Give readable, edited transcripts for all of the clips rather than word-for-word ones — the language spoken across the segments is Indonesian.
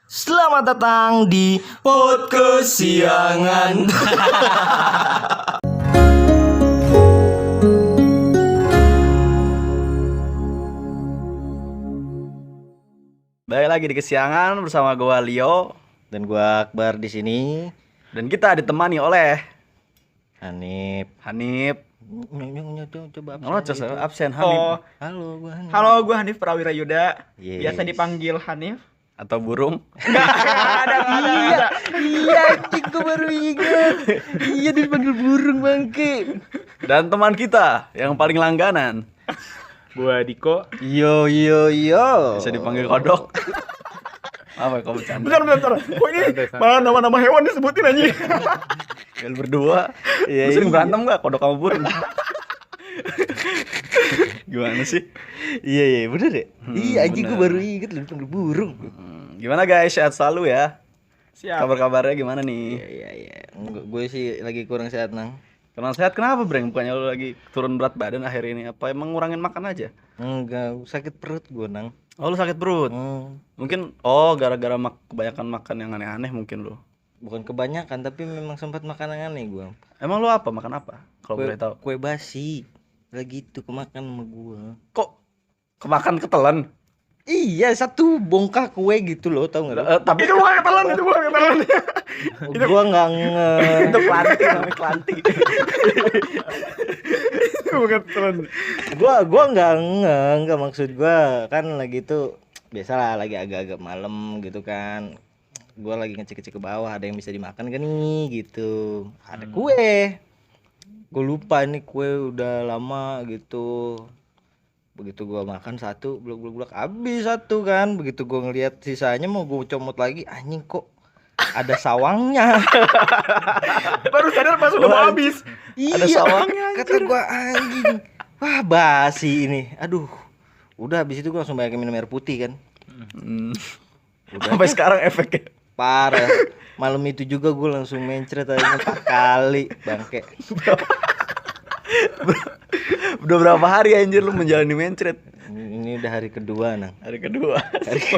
Selamat datang di podcast siangan. Balik lagi di Kesiangan bersama gua Leo Dan gua Akbar di sini. dan kita ditemani oleh Hanif. Hanif. Coba Oh, absen Hanif Oh, Halo, gua Hanif. halo, gue Hanif Prawira Yuda. Yes. Biasa dipanggil Hanif. atau burung. Ada. Iya, gua baru ingat. Iya, dipanggil burung bangke. Dan teman kita yang paling langganan Gua Diko. Yo. bisa dipanggil kodok. Apa kau bercanda? Bentar. Kok ini malah nama-nama hewan disebutin aja. Kalian berdua. Iya, Lu sering iya. berantem gak kodok sama burung? Gimana sih? Iya, bener ya? Iya, anjing bener. gua baru ingat lu dipanggil burung. Gimana guys? Sehat selalu ya. Siap. Kabar-kabarnya gimana nih? Iya. Gue sih lagi kurang sehat, Nang. Kurang sehat kenapa, Breng? Bukannya lu lagi turun berat badan akhir ini? Apa emang ngurangin makan aja? Enggak, sakit perut gua, Nang. Oh, lu sakit perut? Mungkin gara-gara kebanyakan makan yang aneh-aneh mungkin lu. Bukan kebanyakan, tapi memang sempat makan yang aneh gua. Emang lu apa? Makan apa? Kalau boleh tahu. Kue basi. Lagi itu kemakan sama gua. Kok kemakan ketelan? Iya, satu bongkah kue gitu loh, tau nggak? Lo? Tapi Itu bukan ketelan. Gua nggak itu kelanti, namanya kelanti. Itu bukan ketelan. gua nggak maksud gua kan lagi itu biasalah lagi agak-agak malam gitu kan. Gua lagi ngecek-ngecek ke bawah ada yang bisa dimakan kan nih gitu. Ada kue. Gue lupa ini kue udah lama gitu. Begitu gua makan satu, blok habis satu kan. Begitu gua ngelihat sisanya mau gua comot lagi, anjing kok ada sawangnya. Baru sadar pas udah mau habis. Ada sawangnya. Kata gua anjing. Wah, basi ini. Aduh. Udah habis itu gua langsung banyak minum air putih kan. Udah Sampai sekarang efeknya. parah. Malam itu juga gua langsung mencret aja 4 kali, bangke. Udah berapa hari anjir lu menjalani mencret? Ini udah hari kedua, Nang. Hari kedua.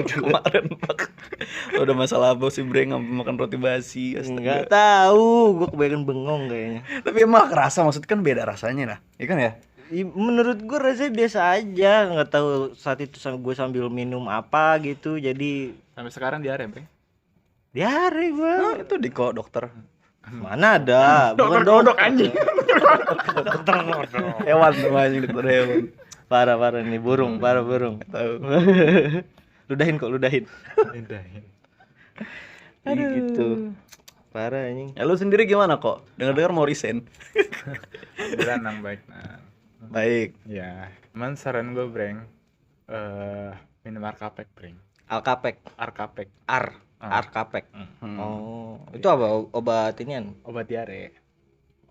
Kemarin lu udah masalah apa sih, Breng, sampai makan roti basi? Enggak Astaga. tahu, gua kebanyakan bengong kayaknya. Tapi emang kerasa, maksud kan beda rasanya lah. Iya kan ya? Menurut gue rasanya biasa aja, nggak tahu saat itu gue sambil minum apa gitu, jadi Sampai sekarang diare, Bang. diare gue. Oh, itu di kok dokter. Mana ada, bukan Dokter anjing. Hewan namanya dokter hewan. Parah nih burung, parah burung. Tahu. ludahin. Aduh. Gitu. Parah anjing. Ya lu sendiri gimana kok? Dengar-dengar mau resign. Alhamdulillah nang baik. Nah, Baik. ya. Cuman saran gue, Breng. Minum Arkapek, Breng. Alkapek, Arkapek. Arkapek. Hmm. Oh, itu apa obat inian? Obat diare.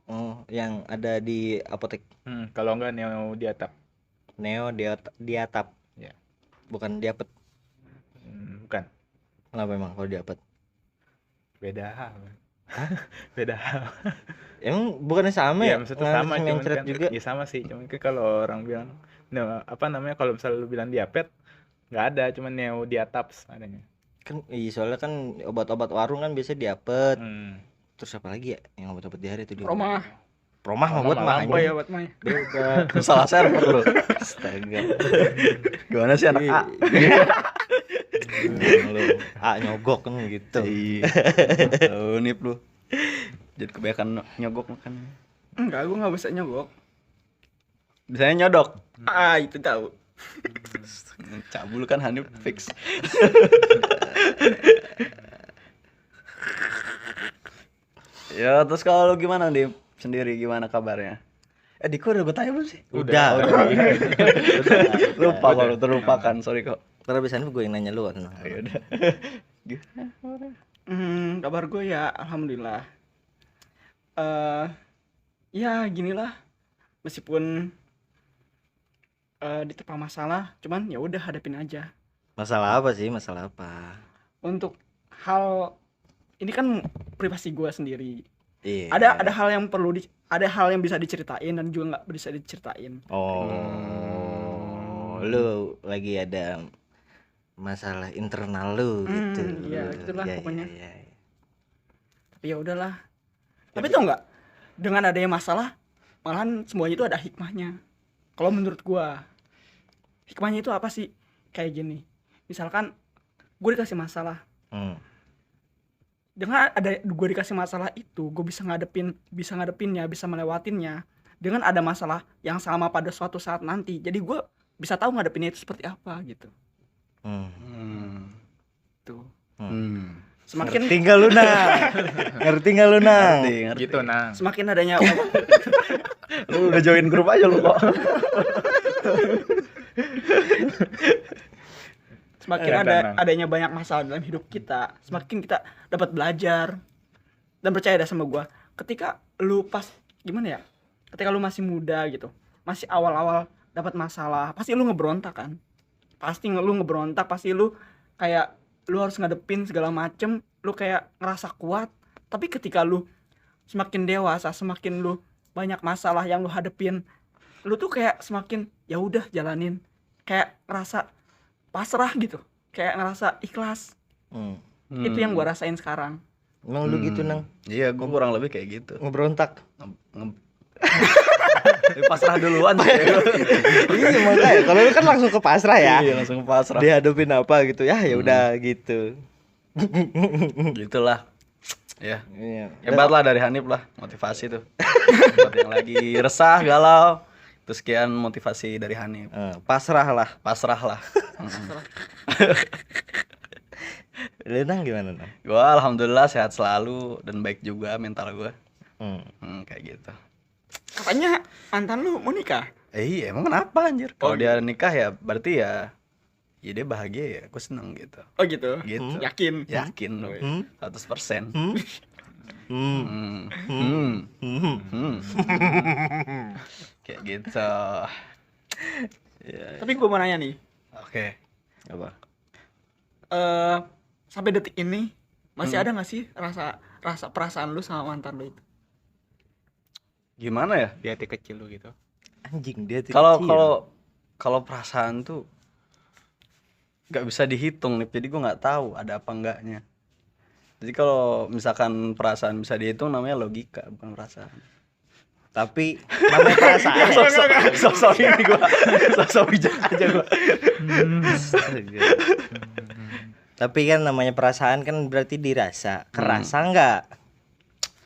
Oh, yang ada di apotek. Kalau enggak neo diatap. Neo diatap. Ya. Bukan diapet. Bukan. Kenapa emang kalau diapet? Beda hal. Beda hal. Emang bukannya sama Ya, ya? maksudnya sama, cuman mencret kan juga. ya sama sih, cuman kan kalau orang bilang apa namanya, kalau misalnya lu bilang diapet nggak ada, cuman neo diataps adanya. Kan iya, soalnya kan obat-obat warung kan biasa diapet. Hmm. Terus apa lagi ya yang obat-obat diare itu dia? Romah. Promah mah buat Promah mah Oh anjing. ya buat Mai. Beda. Salah server lu. Astaga. Gimana sih anak A? Lu nyogok kan gitu. Iya. Tahu nip lu. Jadi kebanyakan nyogok makan. Enggak, gue enggak bisa nyogok. Biasanya nyodok. Itu tahu. Cabul kan Hanif fix. Ya, terus kalau lu gimana, Dim? Sendiri gimana kabarnya? Diko udah gue tanya belum sih? Udah. Lupa kalau terlupakan, sorry kok. Karena biasanya gue yang nanya lu kan. Ya udah. Kabar gue ya alhamdulillah. Ya ginilah. Meskipun diterpa masalah, cuman ya udah hadapin aja. Masalah apa sih? Masalah apa? Untuk hal ini kan privasi gue sendiri. Iya. Ada hal yang ada hal yang bisa diceritain dan juga nggak bisa diceritain. Oh, lu lagi ada masalah internal lu gitu. Iya Itulah Iya, pokoknya. iya, iya. Tapi ya udahlah. Tapi tau nggak, dengan adanya masalah malahan semuanya itu ada hikmahnya. Kalau menurut gua, hikmahnya itu apa sih? Kayak gini, misalkan gue dikasih masalah, Hmm. dengan ada gue dikasih masalah itu, gue bisa ngadepinnya, bisa melewatinnya. Dengan ada masalah yang sama pada suatu saat nanti, jadi gue bisa tahu ngadepinnya itu seperti apa gitu. Hmm. Tuh. Hmm. Semakin Ngerti nggak lu nang? Ngerti nggak lu nang? Ngerti. Gitu nah. semakin adanya Lu udah join grup aja lu kok. semakin Ya, ada tenang. adanya banyak masalah dalam hidup kita, semakin kita dapat belajar. Dan percaya dah sama gua, ketika lu pas gimana ya? Ketika lu masih muda gitu, masih awal-awal dapat masalah, pasti lu ngeberontak kan? Pasti lu ngeberontak, pasti lu kayak lu harus ngadepin segala macem, lu kayak ngerasa kuat. Tapi ketika lu semakin dewasa, semakin lu banyak masalah yang lu hadepin, lu tuh kayak semakin ya udah jalanin, kayak ngerasa pasrah gitu, kayak ngerasa ikhlas. Hmm. Itu yang gua rasain sekarang. Emang lu gitu nang? Iya, gua kurang lebih kayak gitu. Ngeberontak. Pasrah duluan sih. Iya makanya kalau lu kan langsung ke pasrah ya. Iya, langsung pasrah. Dihadapin apa gitu ya, ya udah gitu. Gitulah. Ya. Iya. Hebat lah dari Hanif lah, motivasi tuh. Buat yang lagi resah, galau, itu sekian motivasi dari Hanif. Pasrah lah. Pasrah lah. Lu nang gimana nang? Gua alhamdulillah sehat selalu dan baik juga mental gua. Kayak gitu. Katanya mantan lu mau nikah? Iya, emang kenapa anjir? Kalau Oh, dia nikah ya berarti ya dia bahagia ya, aku seneng gitu. Oh gitu. Gitu. Yakin? Yakin loh. 100%. Kayak gitu. Tapi gua mau nanya nih, Oke. Apa? sampai detik ini masih ada nggak sih rasa perasaan lu sama mantan lu itu? Gimana ya? Di hati kecil lu gitu. Anjing dia tuh Kalau kecil. kalau perasaan tuh nggak bisa dihitung nih, jadi gua nggak tahu ada apa enggaknya. Jadi kalau misalkan perasaan bisa dihitung namanya logika, bukan perasaan. Tapi namanya perasaan. Sosok ini gua, sosok bijak aja gua. Astaga. Tapi kan namanya perasaan kan berarti dirasa. Kerasa nggak?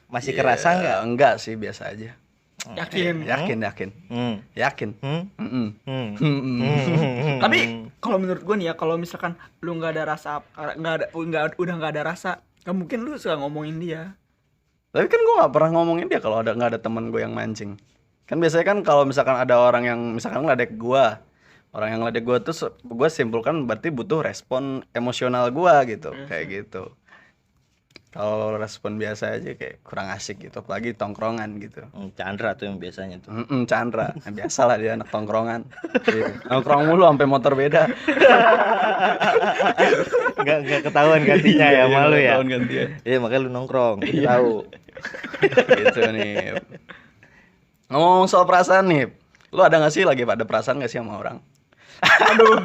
Masih kerasa nggak? Enggak sih, biasa aja. Yakin? Yakin. Hmm. Yakin. Hmm. Mm-mm. Hmm. Mm-mm. Tapi kalau menurut gua nih ya, kalau misalkan lu nggak ada rasa, udah nggak ada rasa, nggak mungkin lu suka ngomongin dia. Tapi kan gua nggak pernah ngomongin dia kalau nggak ada teman gue yang mancing. Kan biasanya kan kalau misalkan ada orang yang misalkan ngeledek gua, orang yang ngeledek gua tuh gua simpulkan berarti butuh respon emosional gua gitu, kayak gitu. Kalau respon biasa aja kayak kurang asik gitu, apalagi tongkrongan gitu. Chandra tuh yang biasanya tuh. Chandra, nah, biasalah dia anak tongkrongan. Nongkrong mulu sampai motor beda. Enggak ketahuan gantinya ya malu ya. Tahun gantian. Iya makanya lu nongkrong. Tahu. Gitu nih. Ngomong soal perasaan nih, lu ada nggak sih lagi pada perasaan nggak sih sama orang? Aduh.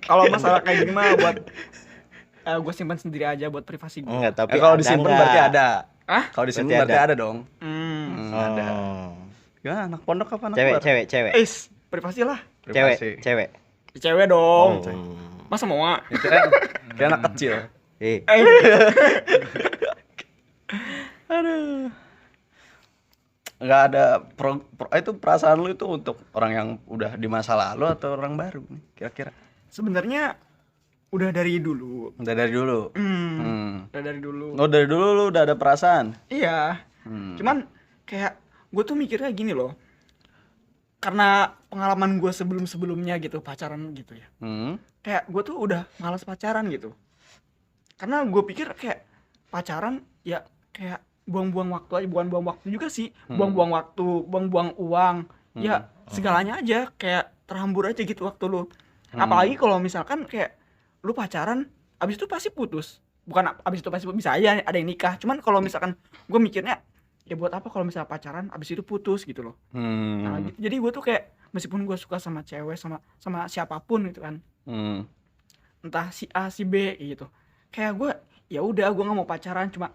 Kalau masalah kayak gini mah buat gue simpan sendiri aja buat privasi gue. Enggak, tapi Kalau ada disimpan nggak? berarti ada. Hah? Kalau disimpan Berarti berarti ada. ada dong. Ada. Oh. Gimana anak pondok apa anak Cewek, luar? cewek. Privasi lah. Cewek, cewek. Cewek dong. Oh. Masa mau? Itu kan kayak anak kecil. Eh, Aduh. Nggak ada itu perasaan lu itu untuk orang yang udah di masa lalu atau orang baru nih kira-kira? Sebenarnya udah dari dulu. Udah dari dulu. Udah dari dulu. Oh, dari dulu lu udah ada perasaan. Iya. Cuman kayak gue tuh mikirnya gini loh. Karena pengalaman gue sebelum-sebelumnya gitu pacaran gitu ya. Kayak gue tuh udah malas pacaran gitu. Karena gue pikir kayak pacaran ya kayak buang-buang waktu aja, bukan buang waktu juga sih, buang-buang waktu, buang-buang uang, ya segalanya aja kayak terhambur aja gitu waktu lu. Apalagi kalau misalkan kayak lu pacaran, abis itu pasti putus. Bukan abis itu pasti bisa aja ada yang nikah. Cuman kalau misalkan gue mikirnya ya buat apa kalau misalnya pacaran abis itu putus gitu loh. Nah, gitu. Jadi gue tuh kayak meskipun gue suka sama cewek sama siapapun gitu kan, entah si A si B gitu, kayak gue ya udah gue nggak mau pacaran, cuma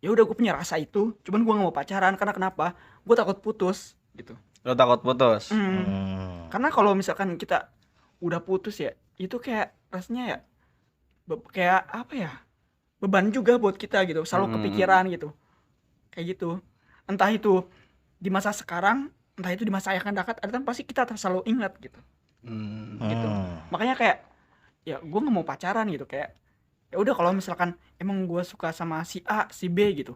ya udah gue punya rasa itu, cuman gue nggak mau pacaran karena kenapa? Gue takut putus gitu. Lo takut putus. Karena kalau misalkan kita udah putus ya, itu kayak rasanya ya kayak apa ya, beban juga buat kita gitu, selalu kepikiran gitu, kayak gitu. Entah itu di masa sekarang, entah itu di masa yang akan dekat, ada pasti kita selalu ingat gitu. Gitu. Makanya kayak ya gue nggak mau pacaran gitu, kayak ya udah kalau misalkan emang gue suka sama si A si B gitu,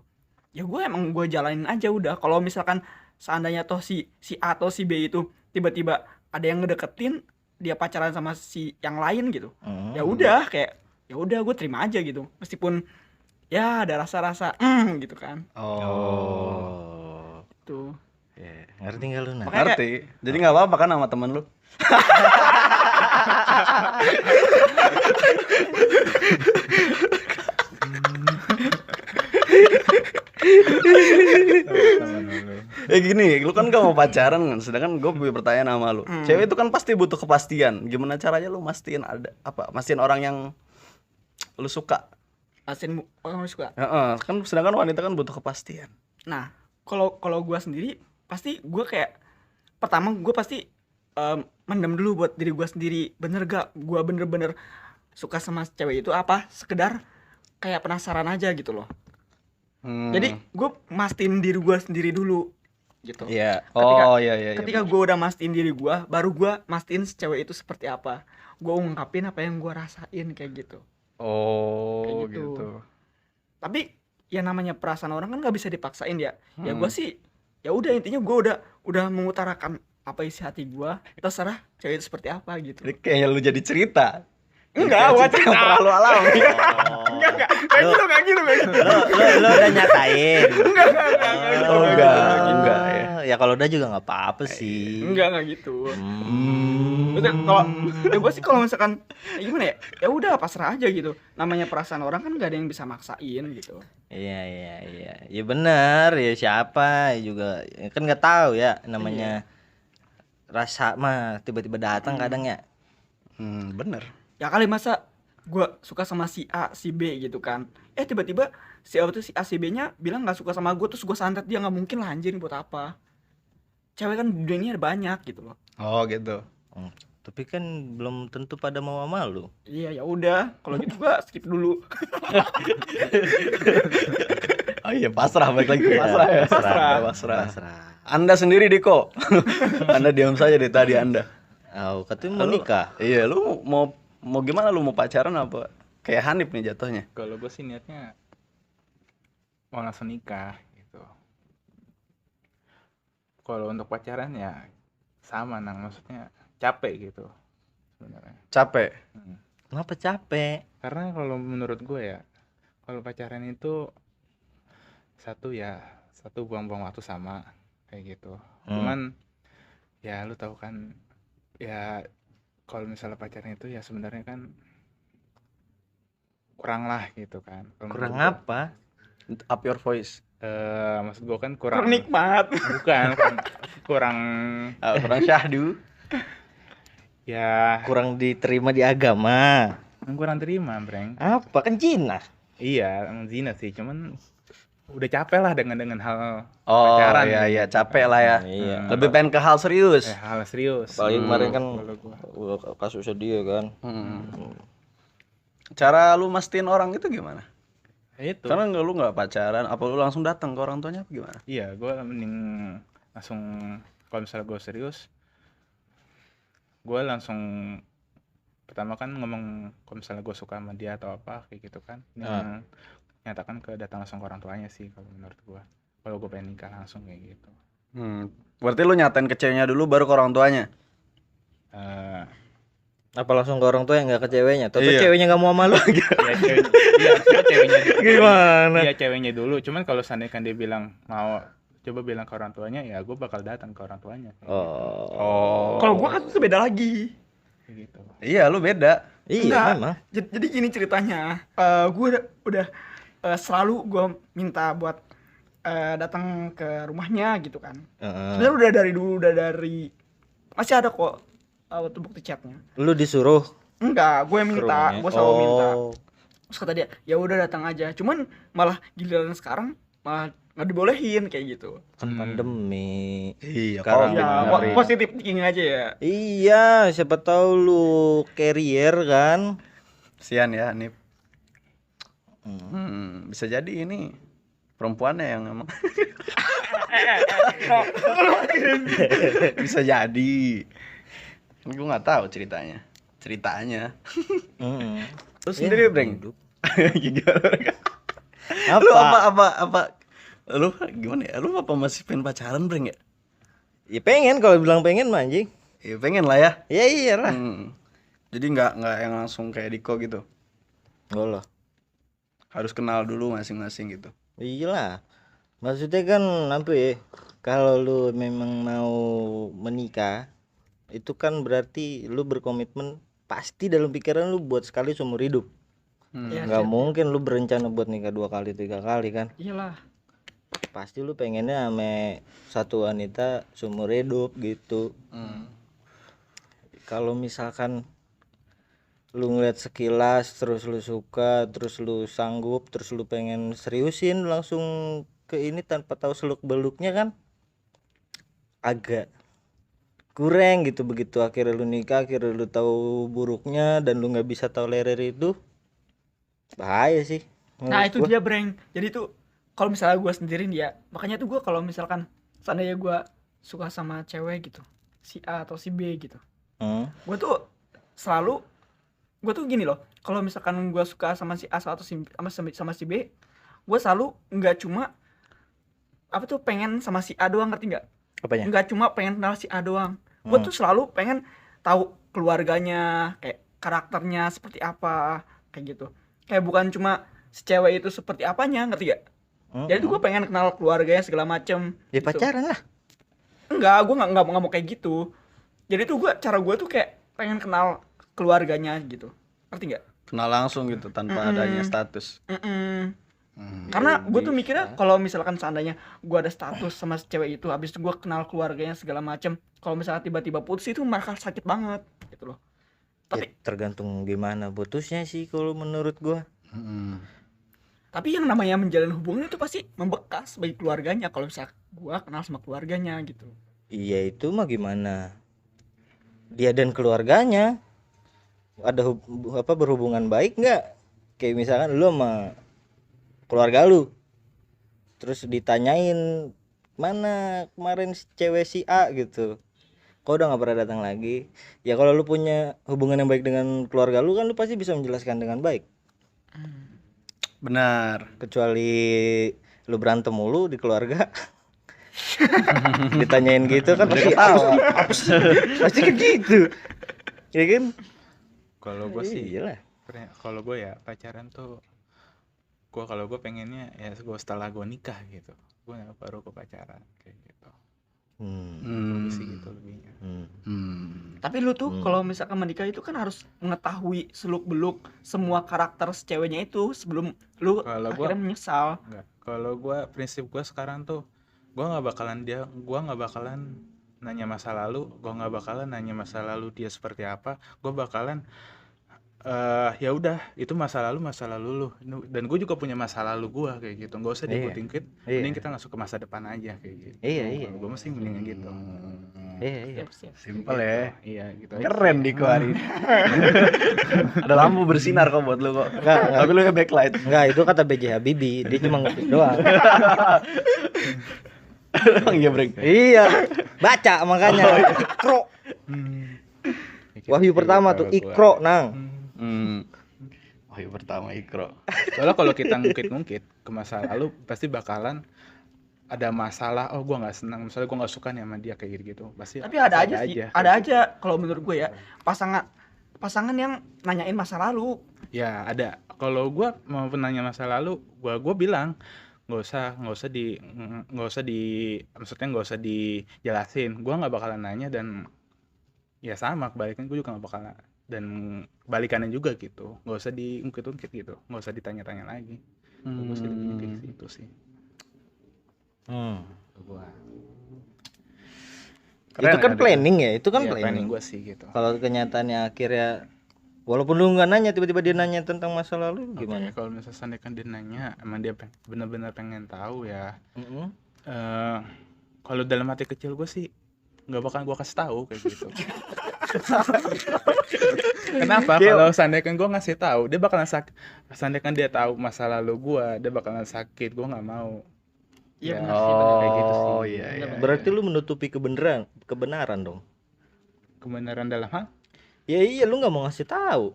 ya gue emang gue jalanin aja udah. Kalau misalkan seandainya toh si A atau si B itu tiba-tiba ada yang ngedeketin, dia pacaran sama si yang lain gitu, ya udah kayak ya udah gue terima aja gitu, meskipun ya ada rasa-rasa gitu kan. Tuh Ngerti nggak lu? Nah, makanya Ngerti. Jadi nggak apa-apa kan sama temen lu? Gini, lu kan gak mau pacaran kan, sedangkan gue punya pertanyaan sama lu. Cewek itu kan pasti butuh kepastian. Gimana caranya lu mastiin ada apa? Mastiin orang yang lu suka. asin orang suka. Kan sedangkan wanita kan butuh kepastian. Nah, kalau gue sendiri pasti gue kayak pertama gue pasti mendem dulu buat diri gue sendiri, bener gak gue bener-bener suka sama cewek itu, apa sekedar kayak penasaran aja gitu loh. Jadi gue mastiin diri gue sendiri dulu gitu. Iya. Ketika ketika gue udah mastiin diri gue, baru gue mastiin cewek itu seperti apa. Gue ungkapin apa yang gue rasain kayak gitu. Oh, Kayak gitu. gitu. Tapi ya namanya perasaan orang kan nggak bisa dipaksain ya. Ya gue sih ya udah, intinya gue udah mengutarakan apa isi hati gue, terserah cewek itu seperti apa gitu. Jadi kayaknya lu jadi cerita. Enggak, buat Cerita yang pernah lu alami. enggak kayak gitu, kayak gitu. Lu udah nyatain. Oh, enggak ya. Ya kalau udah juga nggak apa-apa sih. Enggak gitu. Betul, kalau ya gue sih kalau misalkan ya gimana ya, ya udah pasrah aja gitu. Namanya perasaan orang kan nggak ada yang bisa maksain gitu. Iya. Ya benar, ya siapa juga kan nggak tahu ya namanya rasa mah tiba-tiba datang kadang ya. Bener. Ya kali masa gue suka sama si A si B gitu kan, tiba-tiba si A itu si A si B nya bilang nggak suka sama gue, terus gue santet dia, nggak mungkin lah anjir, buat apa. Cewek kan di dunia ini ada banyak gitu loh. Oh, gitu. Tapi kan belum tentu pada mau sama lu. Iya ya udah, kalau gitu gue skip dulu. Oh iya, pasrah, balik lagi ke pasrah ya. Pasrah. Anda sendiri Diko. Anda diam saja dari tadi Anda. Oh, katanya mau nikah. Iya, lu mau gimana, lu mau pacaran apa? Kayak Hanif nih jatuhnya. Kalau gue sih niatnya mau langsung nikah gitu. Kalau untuk pacaran ya sama, maksudnya capek gitu sebenarnya. Capek. Kenapa capek? Karena kalau menurut gue ya, kalau pacaran itu satu buang-buang waktu sama kayak gitu. Cuman ya lu tahu kan ya, kalau misalnya pacaran itu ya sebenarnya kan kurang lah gitu kan. Kurang apa? Up your voice. Maksud gue kan kurang Nikmat. bukan kurang Kurang syahdu. ya Kurang diterima di agama. kurang terima, Breng. Apa kan Cina? Iya, emang zina sih, cuman udah capek lah dengan hal Oh pacaran. iya, capek lah ya. Iya. Lebih pengen ke hal serius. hal serius. Apalagi kemarin kan Kalau gua. kasusnya dia kan. Cara lu mastiin orang itu gimana? Itu. Karena lu nggak pacaran, apa lu langsung datang ke orang tuanya apa gimana? Iya, gue mending langsung, kalau misalnya gue serius, gue langsung pertama kan ngomong kalau misalnya gue suka sama dia atau apa kayak gitu kan, nyatakan datang langsung ke orang tuanya sih kalau menurut gue. Kalau gue pengen nikah langsung kayak gitu. Berarti lu nyatain ke ceweknya dulu baru ke orang tuanya? Apa langsung ke orang tua yang nggak ke ceweknya? Atau Iya. ceweknya nggak mau sama lu? Ceweknya Gimana? Iya, ceweknya dulu. Cuman kalau seandainya kan dia bilang mau coba bilang ke orang tuanya, ya gue bakal datang ke orang tuanya. Oh. Kalau gue kan itu beda lagi. Kayak gitu. Iya, lu beda. Iya Enggak. memang. Jadi gini ceritanya, gue udah selalu gue minta buat datang ke rumahnya gitu kan. Sebenarnya udah dari dulu, masih ada kok bukti chatnya. Lu disuruh Enggak, gue ke minta, rumahnya? gue selalu minta. Oh. Terus kata dia, ya udah datang aja. Cuman malah giliran sekarang malah nggak dibolehin kayak gitu. Kan pandemi. Iya, Sekarang Covid, Ya, ngeri. positif thinking aja ya. Iya, siapa tahu lu carrier kan. Kasian ya Nip. Bisa jadi ini perempuannya yang emang. Bisa jadi. Kan gue nggak tahu ceritanya. Mm. Lu sendiri, Ya, Breng. hidup. Gimana? Apa? Lu apa lu gimana ya? Lu apa masih pengen pacaran, Breng ya? Ya pengen, kalau bilang pengen mah anjing. Ya pengen lah ya. Ya iyalah. Jadi nggak yang langsung kayak Diko gitu. Enggak lah. Harus kenal dulu masing-masing gitu. Iyalah. Maksudnya kan apa ya? Kalau lu memang mau menikah, itu kan berarti lu berkomitmen pasti dalam pikiran lu buat sekali seumur hidup. Ya, Nggak mungkin lu berencana buat nikah 2 kali 3 kali kan. iyalah. Pasti lu pengennya sama satu wanita seumur hidup gitu. Kalau misalkan lu ngeliat sekilas terus lu suka, terus lu sanggup, terus lu pengen seriusin langsung ke ini tanpa tahu seluk beluknya kan agak kurang gitu. Begitu akhirnya lu nikah, akhirnya lu tahu buruknya dan lu nggak bisa tolerir itu, bahaya sih Nah, menurut itu gua. dia, Breng. Jadi tuh kalau misalnya gue sendiri nih ya, makanya tuh gue kalau misalkan seandainya gue suka sama cewek gitu, si A atau si B gitu, gue tuh selalu, gue tuh gini loh, kalau misalkan gue suka sama si A atau sama si B, gue selalu nggak cuma apa tuh pengen sama si A doang, ngerti nggak? Apanya? Nggak cuma pengen kenal si A doang, gue tuh selalu pengen tahu keluarganya, kayak karakternya seperti apa, kayak gitu. Kayak bukan cuma si cewek itu seperti apanya, ngerti gak? Jadi tuh gue pengen kenal keluarganya segala macem Ya gitu. pacaran lah. Enggak, gue nggak mau kayak gitu. Jadi tuh cara gue tuh kayak pengen kenal keluarganya gitu, ngerti nggak? Kenal langsung gitu tanpa adanya status. Karena gue tuh mikirnya kalau misalkan seandainya gue ada status sama si cewek itu, habis itu gue kenal keluarganya segala macem, kalau misalnya tiba-tiba putus itu bakal sakit banget gitu loh. Ya, tergantung gimana putusnya sih kalau menurut gua. Tapi yang namanya menjalin hubungan itu pasti membekas bagi keluarganya kalau misalnya gue kenal sama keluarganya gitu. Iya, itu mah gimana dia dan keluarganya ada berhubungan baik nggak? Kayak misalkan lu sama keluarga lu terus ditanyain mana kemarin si cewek si A gitu, kok udah nggak pernah datang lagi. Ya kalau lu punya hubungan yang baik dengan keluarga lu kan lu pasti bisa menjelaskan dengan baik. Benar. Kecuali lu berantem mulu di keluarga ditanyain gitu kan pasti pasti kan gitu ya kan. Kalau gue sih, Iyalah. kalau gue ya pacaran tuh, kalau gue pengennya ya gue setelah gue nikah gitu, gue baru gue pacaran kayak gitu. Gue sih gitu lebihnya. Tapi lu tuh kalau misalkan menikah itu kan harus mengetahui seluk beluk semua karakter si ceweknya itu sebelum lu Kalau akhirnya menyesal. Enggak. Kalau gue prinsip gue sekarang tuh, gue nggak bakalan nanya masa lalu, gue nggak bakalan nanya masa lalu dia seperti apa. Gue bakalan ya udah itu masa lalu lu, dan gue juga punya masa lalu gue kayak gitu, nggak usah diikut-ikut. Mending kita masuk ke masa depan aja kayak gitu. Iya. Gue mesti mendingan gitu. Iya. Siap. Simpel ya. Iya gitu. Keren Diko hari ini. Ada lampu bersinar kok buat lu kok. Enggak. Tapi lu backlight. Enggak, itu kata B.J. Habibie, dia cuma ngetik doang. Emang iya, Breng. Iya, baca makanya. Ikro. Wahyu pertama tuh Ikro, Nang. Wahyu pertama Ikro. Soalnya kalau kita ngungkit ke masa lalu pasti bakalan ada masalah. Oh, gua nggak senang, misalnya gua nggak suka nih sama dia kayak gitu, pasti. Tapi ada aja sih, kayak ada gitu. aja kalau menurut gue ya pasangan yang nanyain masa lalu. Ya ada. Kalau gua mau nanya masa lalu, gua bilang nggak usah maksudnya nggak usah dijelasin. Gua nggak bakalan nanya, dan ya sama kebalikan gue juga nggak bakalan, dan balikannya juga gitu. Nggak usah diungkit-ungkit gitu, nggak usah ditanya-tanya lagi. Gue sih lebih kayak gitu sih. Gua. Itu kan planning ya, itu kan Iya, planning. gue sih gitu. Kalau kenyataannya akhirnya Walaupun lu nggak nanya, tiba-tiba dia nanya tentang masa lalu gimana? Oke, kalau misalnya kan dia nanya emang dia benar-benar pengen tahu ya. Mm-mm. Kalau dalam hati kecil gue sih nggak bakal gue kasih tahu kayak gitu. Kenapa? Kalau seandainya kan gue ngasih tahu, dia bakalan sakit. Seandainya kan dia tahu masa lalu gue, dia bakalan sakit. Gue nggak mau. Iya Ya, benar sih, benar. kayak gitu sih. Oh iya iya. Berarti lu menutupi kebenaran dong. Kebenaran dalam hal? Ya iya, lu nggak mau ngasih tahu.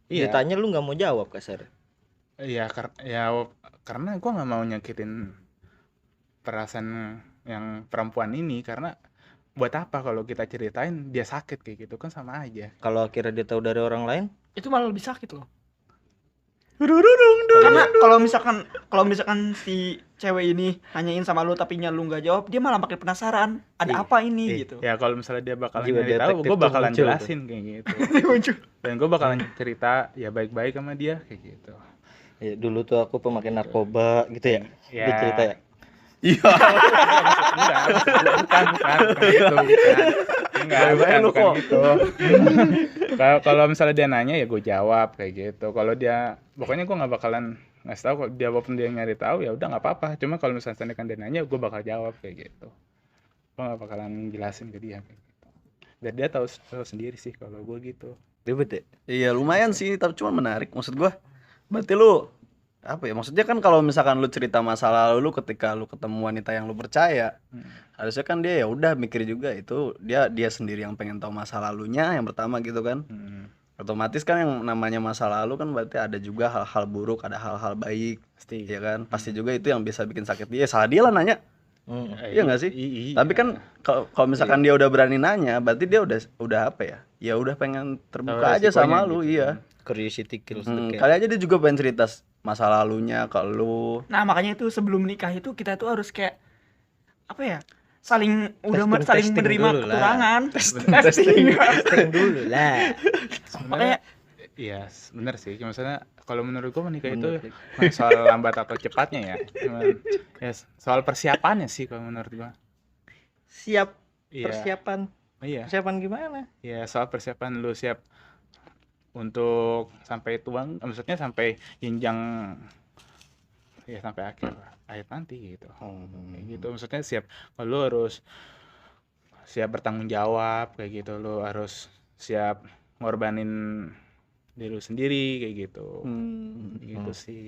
Iya. Ditanya lu nggak mau jawab kasar. Iya, karena gue nggak mau nyakitin perasaan yang perempuan ini, karena buat apa kalau kita ceritain dia sakit kayak gitu kan sama aja. Kalau akhirnya dia tahu dari orang lain, Itu malah lebih sakit loh. Karena kalau misalkan si cewek ini nanyain sama lu tapi lu nggak jawab, dia malah makin penasaran. Ada apa ini gitu. Ya kalau misalnya dia bakalan Jiwa nyari tahu, detektif gue tuh bakalan muncul tuh. jelasin kayak gitu. Dan gue bakalan cerita ya baik-baik sama dia kayak gitu. ya dulu tuh aku pemakai narkoba gitu ya. Ya. Dia cerita ya. Iya. Enggak, bukan gitu, bukan. Enggak, Baik-baik lu bukan kok. gitu. Kalau misalnya dia nanya ya gue jawab kayak gitu. Kalau dia, pokoknya gue nggak bakalan ngasih tahu. Kalau dia walaupun dia nyari tahu ya udah nggak apa-apa. Cuma kalau misalnya kan dia nanya, gue bakal jawab kayak gitu. Gue nggak bakalan jelasin ke dia kayak gitu. Biar dia tahu sendiri sih kalau gue gitu. Ribet ya? Iya lumayan sih, tapi cuma menarik. Maksud gua, berarti lu apa ya? Maksudnya kan kalau misalkan lu cerita masa lalu lu ketika lu ketemu wanita yang lu percaya, harusnya kan dia ya udah mikir juga itu dia sendiri yang pengen tahu masa lalunya yang pertama gitu kan. Otomatis kan yang namanya masa lalu kan berarti ada juga hal-hal buruk, ada hal-hal baik, Pasti. ya kan? Pasti juga itu yang bisa bikin sakit dia. Salah dia lah nanya. Iya nggak sih? Iya. Tapi kan kalau misalkan dia udah berani nanya, berarti dia udah apa ya? Ya udah pengen terbuka Tahu aja sama resikonya lu, gitu iya. Curiosity kills the cat. Kali aja dia juga pengen cerita masa lalunya ke lu. Nah, makanya itu sebelum nikah itu kita tuh harus kayak apa ya? Saling Testing menerima dulu lah. kekurangan. Testing. Testing dulu lah. Makanya Iya, bener sih. Cuma misalnya kalau menurut gua menikah itu Bener. bukan soal lambat atau cepatnya ya. Cuman ya soal persiapannya sih kalau menurut gua. Siap Iya. persiapan. Iya. Persiapan gimana? Ya soal persiapan lu siap untuk sampai tuang, maksudnya sampai jenjang ya sampai akhir nanti gitu. Kayak gitu. Maksudnya siap, lu harus siap bertanggung jawab kayak gitu. Lu harus siap ngorbanin diri lu sendiri kayak gitu. Gitu sih.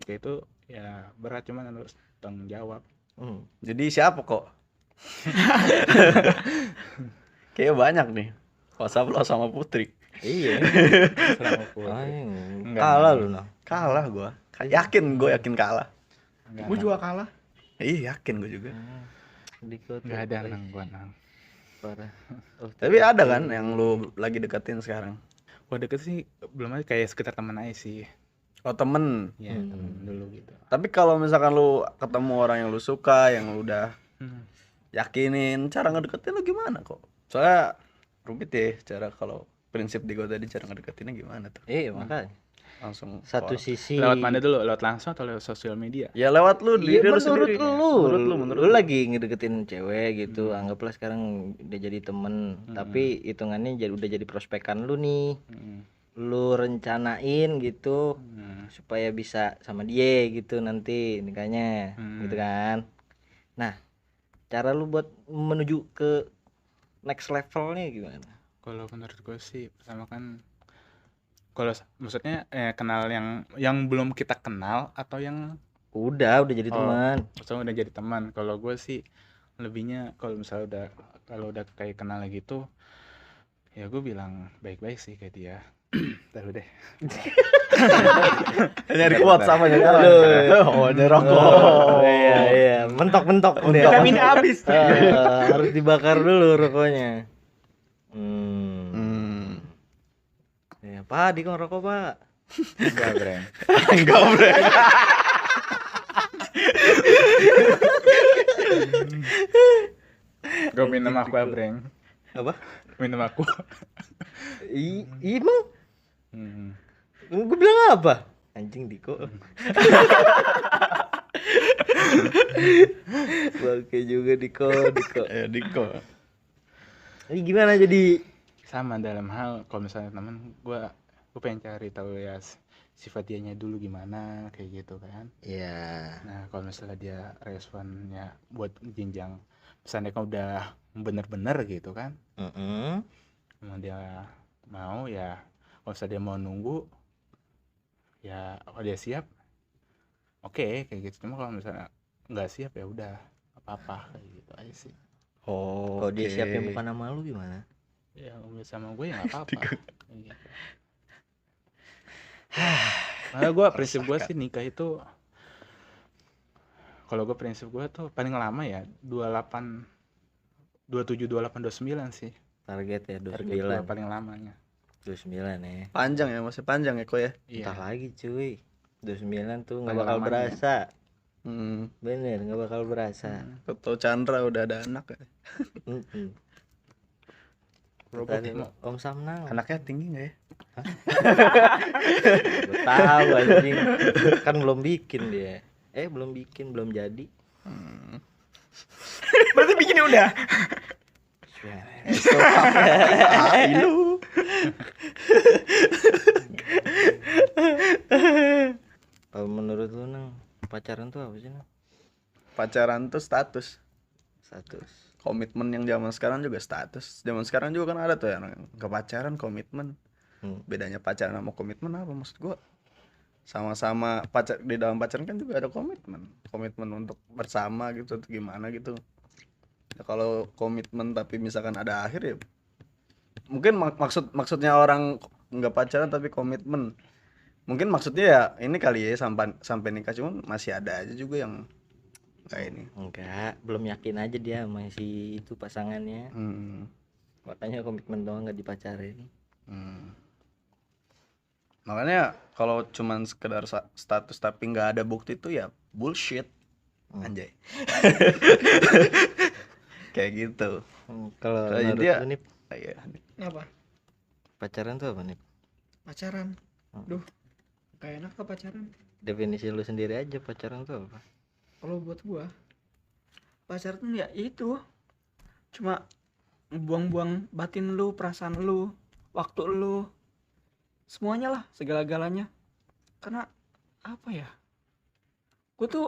Kayak itu ya berat, cuman lu harus tanggung jawab. Jadi siapa kok? Kayaknya banyak nih. WhatsApp lo sama Putri. Iya. Selama pun. Enggak, Kalah enggak. lu nah. Kalah gua. Gue yakin kalah. Enggak, gue juga kalah. Iya, yakin gue juga. enggak ada nang gua nang. Parah. Oh, Tapi ada kan yang lu lagi deketin sekarang? Gua deket sih belum aja, kayak sekitar teman aja sih. Oh, temen. Ya, temen dulu gitu. Tapi kalau misalkan lu ketemu orang yang lu suka, yang lu udah yakinin, cara ngedeketin lu gimana kok? Soalnya rumit ya cara kalau prinsip di gua tadi cara ngedeketinnya gimana tuh? Iya, makanya. Langsung Satu orang. sisi. Lewat mana dulu? Lewat langsung atau lewat sosial media? Ya lewat lu, Iya, diri lu menurut sendiri. menurut lu lagi ngedeketin cewek gitu, anggaplah sekarang udah jadi temen, tapi hitungannya udah jadi prospekan lu nih, lu rencanain gitu supaya bisa sama dia gitu nanti nikahnya, gitu kan. Nah, cara lu buat menuju ke next levelnya gimana? Kalau menurut gue sih pertama kan, kalau maksudnya kenal yang belum kita kenal atau yang Udah jadi teman. maksudnya udah jadi teman. Kalau gue sih lebihnya kalau misalnya udah kayak kenal gitu, ya gue bilang baik-baik sih ke dia. Tahu deh. Nyari quotes sama nyari oh, nyari rokok. Oh, iya, mentok dia. Vitamin habis. Harus dibakar dulu rokoknya. Ya, Pak, di kok rokok, Pak. Enggak, Breng. Enggak, Bre. Gue minum aku ya, Breng. Apa? Minum aku. Emang? Gue bilang apa? Anjing Diko. Oke juga Diko. Ya Diko. Ini gimana jadi? Sama dalam hal kalau misalnya teman gue gue pengen cari tahu ya sifat dianya dulu gimana kayak gitu kan. Iya. Nah kalau misalnya dia responnya buat jenjang misalnya kan udah bener-bener gitu kan, emang dia mau ya, kalau misalnya dia mau nunggu ya kalau dia siap oke kayak gitu. Cuma kalau misalnya nggak siap ya udah apa-apa kayak gitu aja sih. Oh, Kalau dia siapnya bukan sama lu gimana? Ya kalau sama gue ya nggak apa-apa kayak gitu. Nah gue prinsip gue sih nikah itu, kalau gue prinsip gue tuh paling lama ya 28 27 28 29 sih Target ya target gue 29. paling lamanya. 29 ya. Panjang ya, masih panjang ya kok ya. Entar Iya. lagi cuy. 29 tuh nggak Paling bakal lamanya. berasa. Hmm. Bener, nggak bakal berasa. Toto Chandra udah ada anak ya. Mm-mm. Bro, Tadi mau- Om Samnang. Anaknya tinggi nggak ya? Gua tahu anjing. Kan belum bikin dia. Belum bikin, belum jadi. Berarti bikinnya udah. Lu. Kalau menurut lu Nang, pacaran tuh apa sih Nang? Pacaran tuh status. Status. Komitmen yang zaman sekarang juga status. Zaman sekarang juga kan ada tuh yang ke pacaran komitmen. Bedanya pacaran sama komitmen apa maksud gua? Sama-sama pacar, di dalam pacaran kan juga ada komitmen. Komitmen untuk bersama gitu atau gimana gitu. Ya, kalau komitmen tapi misalkan ada akhir ya mungkin maksudnya orang nggak pacaran tapi komitmen. Mungkin maksudnya ya ini kali ya sampai nikah, cuman masih ada aja juga yang kayak ini. Enggak, belum yakin aja dia sama si itu pasangannya. Makanya komitmen doang nggak dipacarin. Makanya kalau cuman sekedar status tapi nggak ada bukti itu ya bullshit. Anjay. Kayak gitu. Kalau Jadi menurut dia- lu nih Iya. Apa? pacaran tuh apa nih? Pacaran. Duh. Kayak enak ke pacaran. Definisi lu sendiri aja pacaran tuh apa? Kalau buat gua pacaran tuh ya itu cuma buang-buang batin lu, perasaan lu, waktu lu, semuanya lah, segala-galanya. Karena apa ya, gua tuh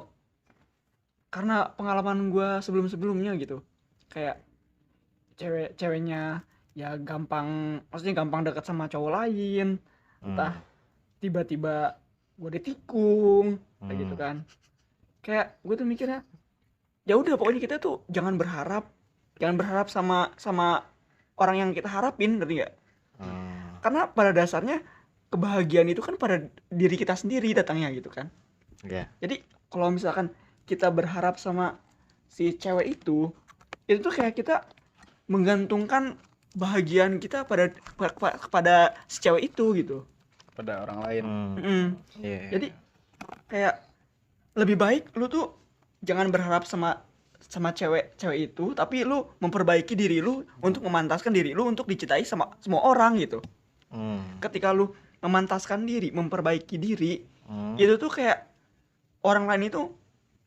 karena pengalaman gua sebelum-sebelumnya gitu, kayak ceweknya ya maksudnya gampang dekat sama cowok lain, entah tiba-tiba gue ditikung kayak gitu kan. Kayak gue tuh mikirnya ya udah pokoknya kita tuh jangan berharap sama orang yang kita harapin, ngerti gak? Karena pada dasarnya kebahagiaan itu kan pada diri kita sendiri datangnya gitu kan. Ya. Jadi kalau misalkan kita berharap sama si cewek itu tuh kayak kita menggantungkan bahagian kita kepada si cewek itu gitu. Pada orang lain. Iya. Jadi kayak lebih baik lu tuh jangan berharap sama cewek itu, tapi lu memperbaiki diri lu untuk memantaskan diri lu untuk dicintai sama semua orang gitu. Ketika lu memantaskan diri, memperbaiki diri, itu tuh kayak orang lain itu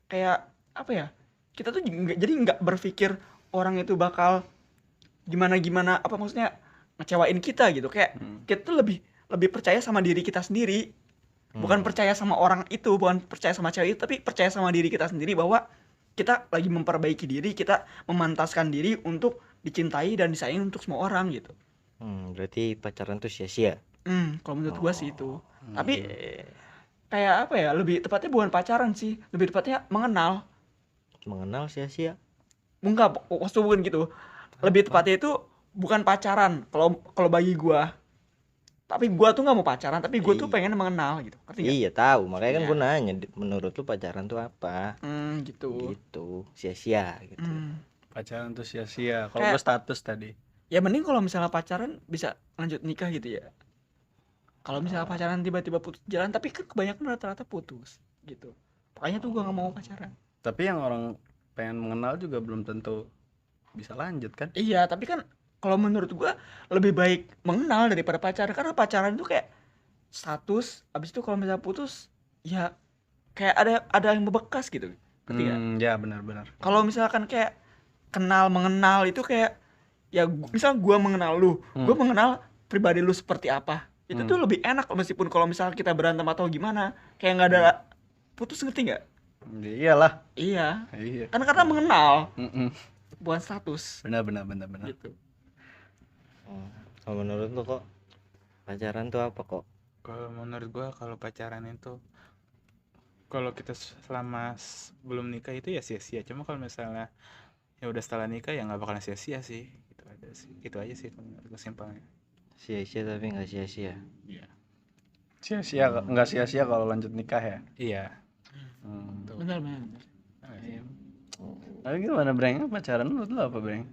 kayak apa ya? Kita tuh jadi nggak berpikir orang itu bakal gimana apa maksudnya ngecewain kita gitu. Kayak kita tuh lebih percaya sama diri kita sendiri. Bukan percaya sama orang itu, bukan percaya sama cewek itu, tapi percaya sama diri kita sendiri bahwa kita lagi memperbaiki diri, kita memantaskan diri untuk dicintai dan disayangi untuk semua orang gitu. Berarti pacaran tuh sia-sia. Kalau menurut gua sih itu. Tapi kayak apa ya? Lebih tepatnya bukan pacaran sih, lebih tepatnya mengenal. Mengenal sia-sia. Enggak, waktu bukan gitu. Lebih tepatnya itu bukan pacaran kalau bagi gua. Tapi gua tuh nggak mau pacaran, tapi gua tuh pengen mengenal gitu. Ngerti nggak? Iya tahu, makanya kan Iya. gue nanya menurut lu pacaran tuh apa? Gitu. Gitu, sia-sia gitu. Pacaran tuh sia-sia. Kalau Kayak- gue status tadi. Ya mending kalau misalnya pacaran bisa lanjut nikah gitu ya. Kalau misalnya pacaran tiba-tiba putus jalan, tapi kan kebanyakan rata-rata putus gitu. Makanya tuh gua nggak mau pacaran. Tapi yang orang pengen mengenal juga belum tentu bisa lanjut kan? Iya, tapi kan kalau menurut gua lebih baik mengenal daripada pacaran, karena pacaran itu kayak status, abis itu kalau misalnya putus ya kayak ada yang membekas gitu. Ngerti nggak? Ya benar-benar. Kalau misalkan kayak mengenal itu kayak ya misal gua mengenal lu, gua mengenal pribadi lu seperti apa. Itu tuh lebih enak meskipun kalau misalnya kita berantem atau gimana, kayak nggak ada putus, ngerti nggak? Iyalah. Iya. Iya. Kan karena mengenal, Mm-mm. bukan status. Benar. Gitu. Kalau menurut lu kok pacaran tuh apa kok? Kalau menurut gua kalau pacaran itu kalau kita selama belum nikah itu ya sia-sia. Cuma kalau misalnya ya udah setelah nikah ya nggak bakalan sia-sia sih. Itu aja sih menurut gua simpelnya. Sia-sia tapi nggak sia-sia. Sia-sia nggak sia-sia kalau lanjut nikah ya. Iya. Benar. Tapi gimana Breng? Pacaran menurut lu apa Breng?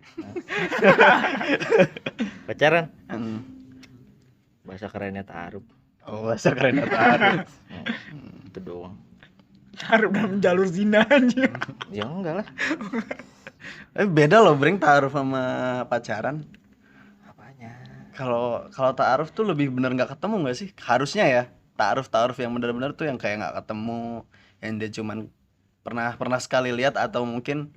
Pacaran Hmm. bahasa kerennya ta'aruf. Oh, bahasa keren taruh. Itu doang. Taruh dalam jalur zina anjing. Ya enggak lah. Beda loh Breng, taruh sama pacaran. Apanya? Kalau taaruf tuh lebih bener nggak ketemu nggak sih? Harusnya ya. Taaruf yang bener-bener tuh yang kayak nggak ketemu, yang dia cuman pernah sekali lihat atau mungkin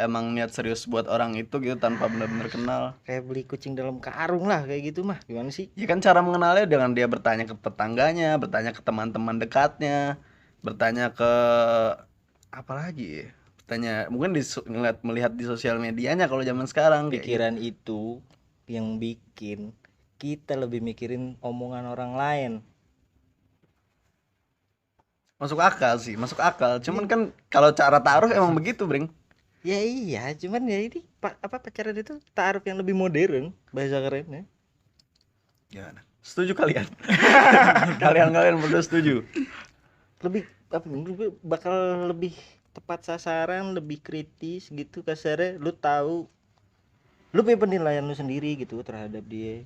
emang niat serius buat orang itu gitu tanpa bener-bener kenal. Kayak beli kucing dalam karung lah kayak gitu mah. Gimana sih? Ya kan cara mengenalnya dengan dia bertanya ke tetangganya, bertanya ke teman-teman dekatnya, bertanya ke apa lagi ya? Bertanya mungkin melihat di sosial medianya kalau zaman sekarang kayak Pikiran itu yang bikin kita lebih mikirin omongan orang lain. masuk akal sih, masuk akal. Cuman kan kalau cara taruh emang begitu, Bring. Ya iya, cuman ya ini pacaran itu ta'aruf yang lebih modern bahasa kerennya. Gimana? Setuju kalian? Kalian berdua setuju? Lebih apa menurut gue bakal lebih tepat sasaran, lebih kritis gitu kasarnya. Lu tahu, lu punya penilaian lu sendiri gitu terhadap dia.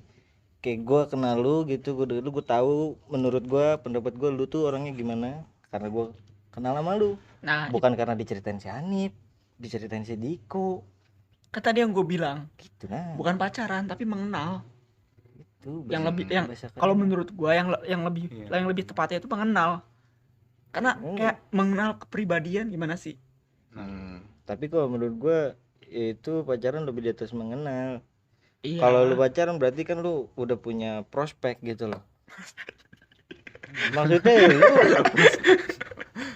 Kayak gue kenal lu gitu, gue tahu menurut gue, pendapat gue lu tuh orangnya gimana karena gue kenal sama lu. Nah, Bukan karena diceritain si Hanif, diceritain si Diko kan tadi yang gue bilang, gitu. Nah bukan pacaran tapi mengenal. itu Yang lebih yang bahasa kalau keren. menurut gue yang lebih tepatnya itu mengenal. Karena kayak mengenal kepribadian gimana sih? Tapi kalau menurut gue itu pacaran lebih di atas mengenal. Iya. Kalau lu pacaran berarti kan lu udah punya prospek gitu loh. Maksudnya ya lu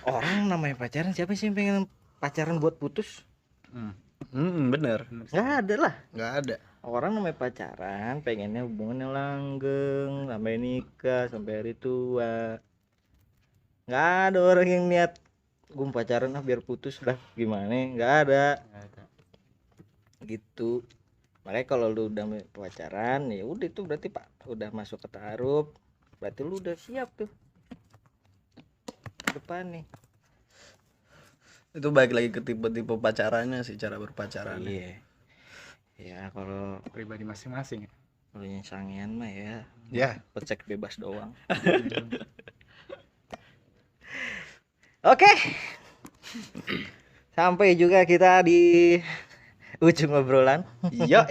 orang namanya pacaran, siapa sih yang pengen pacaran buat putus? Bener. Nggak ada lah. Nggak ada. Orang namanya pacaran pengennya hubungannya langgeng sampai nikah sampai hari tua. Nggak ada orang yang niat gue pacaran biar putus lah gimana, nggak ada gitu. Makanya kalau lu udah pacaran ya udah, itu berarti pak udah masuk ke ta'aruf, berarti lu udah siap tuh depan nih. Itu balik lagi ke tipe-tipe pacarannya sih, cara berpacaran. Iya ya, kalau Pribadi masing-masing ya. kalau yang sangean mah ya Ya. pecek bebas doang. Oke, sampai juga kita di ujung obrolan. Iya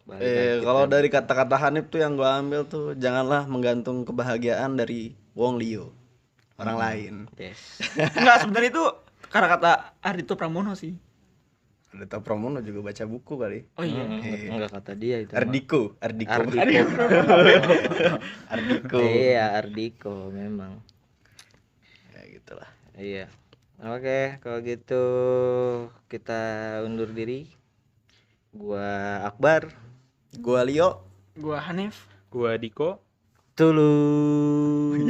Balik lagi kalau kita- dari kata-kata Hanif tuh yang gua ambil tuh, janganlah menggantung kebahagiaan dari Wong Lio, orang lain. yes. Enggak, sebenarnya itu karena kata Ardhito Pramono sih. Ada tau Pramono juga baca buku kali. Oh iya. Enggak kata dia itu mah. Ardiko. Ardiko. Iya, Ardiko memang. Ya gitulah. Iya. Oke, kalau gitu kita undur diri. Gua Akbar. Gua Lio. Gua Hanif. Gua Diko. Tulus.